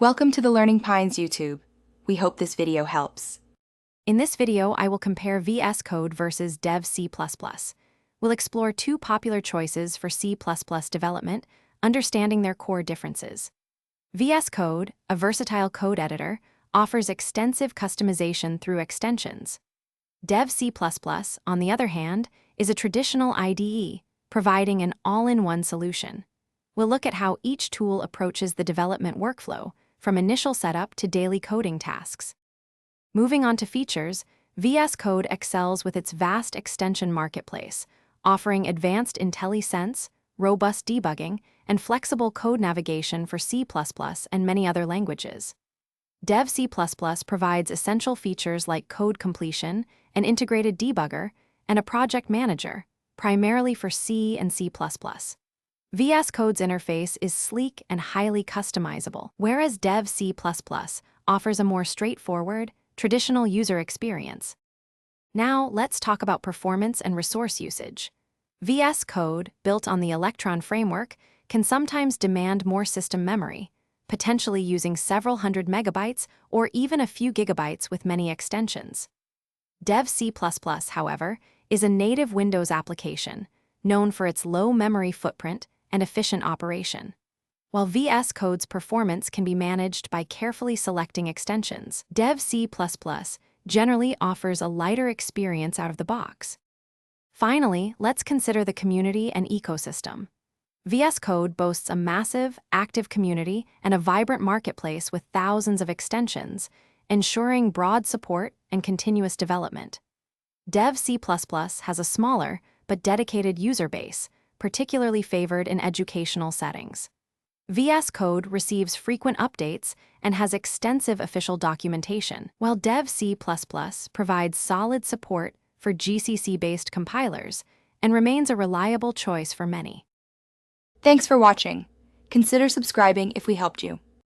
Welcome to the Learning Pines YouTube. We hope this video helps. In this video, I will compare VS Code versus Dev C++. We'll explore two popular choices for C++ development, understanding their core differences. VS Code, a versatile code editor, offers extensive customization through extensions. Dev C++, on the other hand, is a traditional IDE, providing an all-in-one solution. We'll look at how each tool approaches the development workflow, from initial setup to daily coding tasks. Moving on to features, VS Code excels with its vast extension marketplace, offering advanced IntelliSense, robust debugging, and flexible code navigation for C++ and many other languages. Dev C++ provides essential features like code completion, an integrated debugger, and a project manager, primarily for C and C++. VS Code's interface is sleek and highly customizable, whereas Dev C++ offers a more straightforward, traditional user experience. Now, let's talk about performance and resource usage. VS Code, built on the Electron framework, can sometimes demand more system memory, potentially using several hundred megabytes or even a few gigabytes with many extensions. Dev C++, however, is a native Windows application, known for its low memory footprint and efficient operation. While VS Code's performance can be managed by carefully selecting extensions, Dev C++ generally offers a lighter experience out of the box. Finally, let's consider the community and ecosystem. VS Code boasts a massive, active community and a vibrant marketplace with thousands of extensions, ensuring broad support and continuous development. Dev C++ has a smaller but dedicated user base, particularly favored in educational settings. VS Code receives frequent updates and has extensive official documentation, while Dev C++ provides solid support for GCC-based compilers and remains a reliable choice for many. Thanks for watching. Consider subscribing if we helped you.